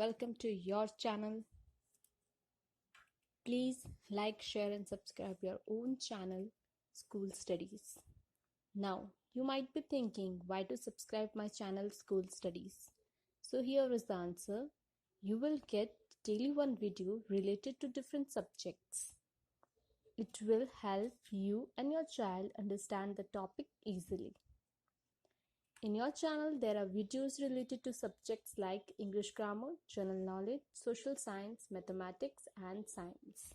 welcome to your channel. Please like, share and subscribe your own channel, School Studies. Now, you might be thinking why to subscribe my channel, School Studies. So here is the answer. You will get daily one video related to different subjects. It will help you and your child understand the topic easily. In your channel, there are videos related to subjects like English grammar, general knowledge, social science, mathematics, and science.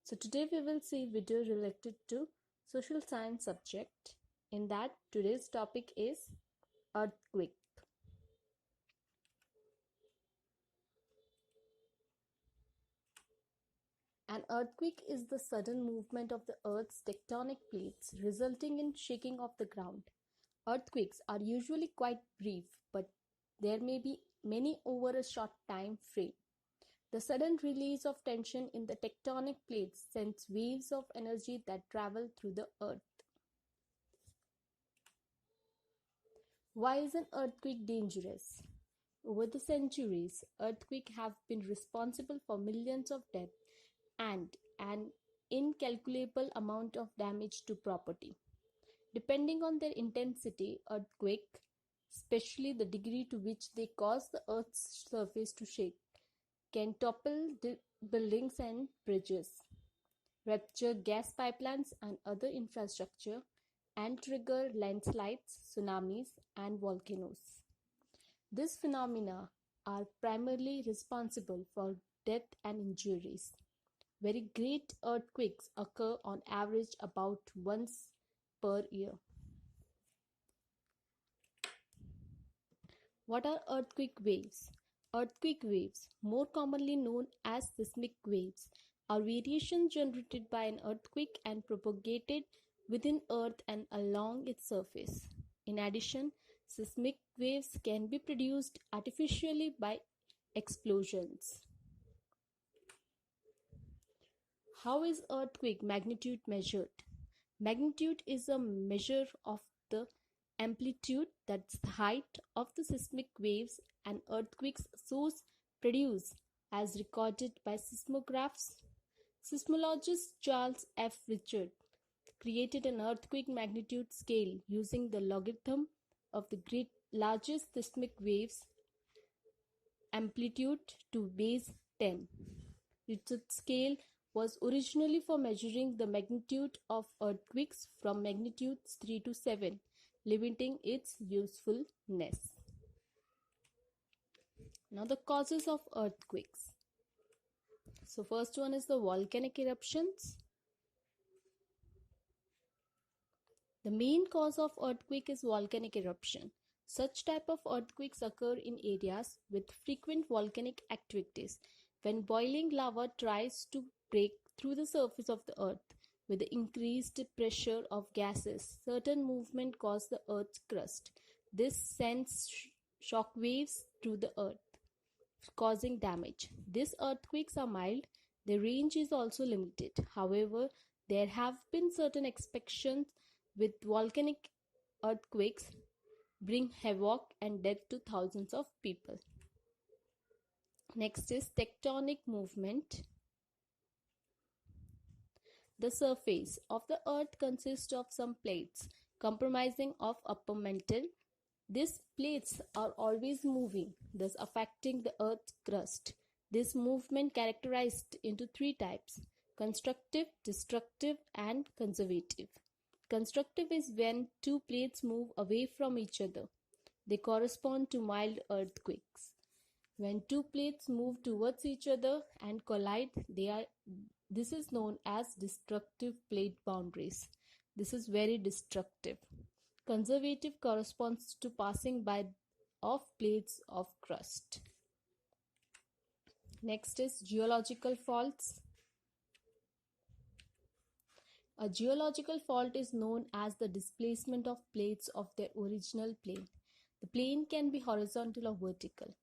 So today we will see video related to social science subject. In that, today's topic is earthquake. An earthquake is the sudden movement of the Earth's tectonic plates resulting in shaking of the ground. Earthquakes are usually quite brief, but there may be many over a short time frame. The sudden release of tension in the tectonic plates sends waves of energy that travel through the Earth. Why is an earthquake dangerous? Over the centuries, earthquakes have been responsible for millions of deaths and an incalculable amount of damage to property. Depending on their intensity, earthquakes, especially the degree to which they cause the Earth's surface to shake, can topple buildings and bridges, rupture gas pipelines and other infrastructure, and trigger landslides, tsunamis, and volcanoes. These phenomena are primarily responsible for death and injuries. Very great earthquakes occur on average about once per year. What are earthquake waves? Earthquake waves, more commonly known as seismic waves, are variations generated by an earthquake and propagated within Earth and along its surface. In addition, seismic waves can be produced artificially by explosions. How is earthquake magnitude measured? Magnitude is a measure of the amplitude, that's the height of the seismic waves an earthquake's source produce as recorded by seismographs. Seismologist Charles F. Richard created an earthquake magnitude scale using the logarithm of the largest seismic wave's amplitude to base 10. Richard's scale was originally for measuring the magnitude of earthquakes from magnitudes 3 to 7, limiting its usefulness. Now the causes of earthquakes. So first one is the volcanic eruptions. The main cause of earthquake is volcanic eruption. Such type of earthquakes occur in areas with frequent volcanic activities. When boiling lava tries to break through the surface of the earth with the increased pressure of gases, certain movement cause the earth's crust. This sends shock waves through the earth, causing damage. These earthquakes are mild. The range is also limited. However, there have been certain exceptions with volcanic earthquakes bring havoc and death to thousands of people. Next is tectonic movement. The surface of the earth consists of some plates comprising of upper mantle. These plates are always moving, thus affecting the earth's crust. This movement characterized into three types: constructive, destructive, and conservative. Constructive is when two plates move away from each other. They correspond to mild earthquakes. When two plates move towards each other and collide, this is known as destructive plate boundaries. This is very destructive. Conservative corresponds to passing by of plates of crust. Next is geological faults. A geological fault is known as the displacement of plates of their original plane. The plane can be horizontal or vertical.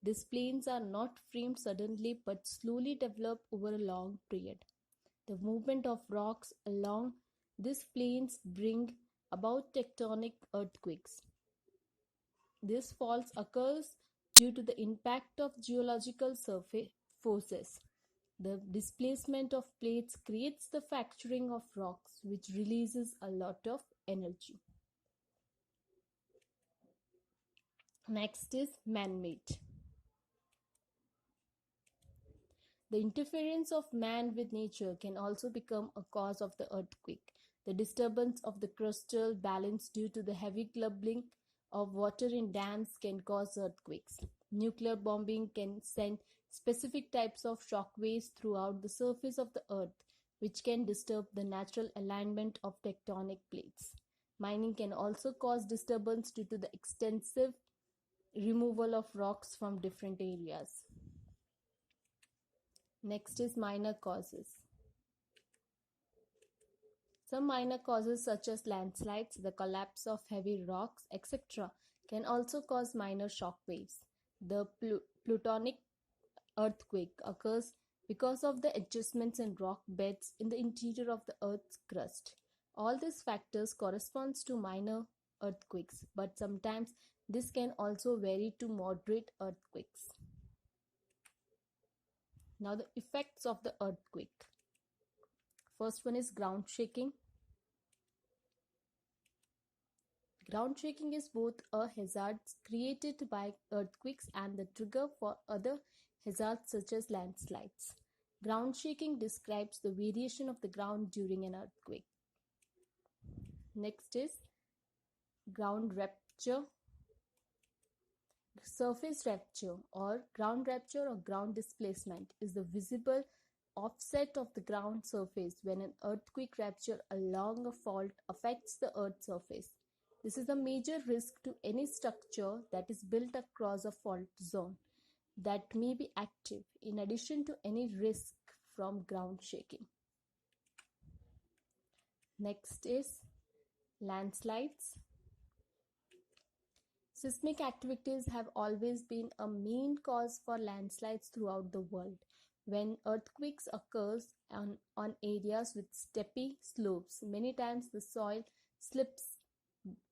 These planes are not framed suddenly but slowly develop over a long period. The movement of rocks along these planes bring about tectonic earthquakes. This faults occurs due to the impact of geological surface forces. The displacement of plates creates the fracturing of rocks, which releases a lot of energy. Next is man-made. The interference of man with nature can also become a cause of the earthquake. The disturbance of the crustal balance due to the heavy clumping of water in dams can cause earthquakes. Nuclear bombing can send specific types of shock waves throughout the surface of the earth, which can disturb the natural alignment of tectonic plates. Mining can also cause disturbance due to the extensive removal of rocks from different areas. Next is minor causes. Some minor causes such as landslides, the collapse of heavy rocks, etc. can also cause minor shock waves. The plutonic earthquake occurs because of the adjustments in rock beds in the interior of the Earth's crust. All these factors corresponds to minor earthquakes, but sometimes this can also vary to moderate earthquakes. Now the effects of the earthquake. First one is ground shaking. Ground shaking is both a hazard created by earthquakes and the trigger for other hazards such as landslides. Ground shaking describes the variation of the ground during an earthquake. Next is ground rupture. Surface rupture or ground displacement is the visible offset of the ground surface when an earthquake rupture along a fault affects the earth's surface. This is a major risk to any structure that is built across a fault zone that may be active, in addition to any risk from ground shaking. Next is landslides. Seismic activities have always been a main cause for landslides throughout the world. When earthquakes occurs on areas with steppy slopes, many times the soil slips,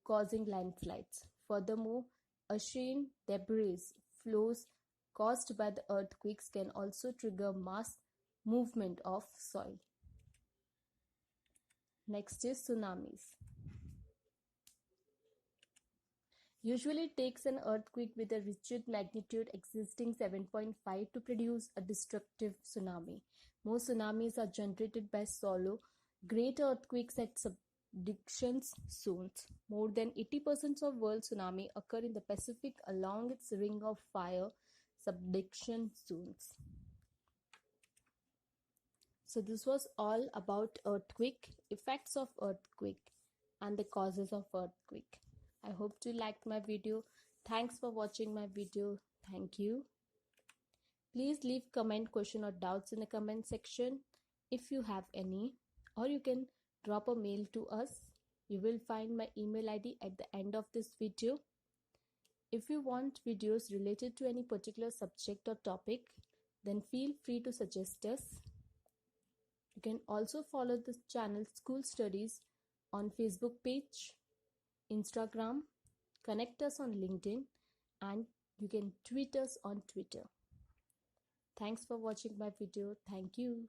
causing landslides. Furthermore, ocean debris flows caused by the earthquakes can also trigger mass movement of soil. Next is tsunamis. Usually it takes an earthquake with a Richter magnitude exceeding 7.5 to produce a destructive tsunami. Most tsunamis are generated by shallow, great earthquakes at subduction zones. More than 80% of world tsunami occur in the Pacific along its ring of fire subduction zones. So this was all about earthquake, effects of earthquake, and the causes of earthquake. I hope you liked my video. Thanks for watching my video. Thank you. Please leave comment, question or doubts in the comment section if you have any, or you can drop a mail to us. You will find my email ID at the end of this video. If you want videos related to any particular subject or topic, then feel free to suggest us. You can also follow the channel School Studies on Facebook page, Instagram, connect us on LinkedIn, and you can tweet us on Twitter. Thanks for watching my video. Thank you.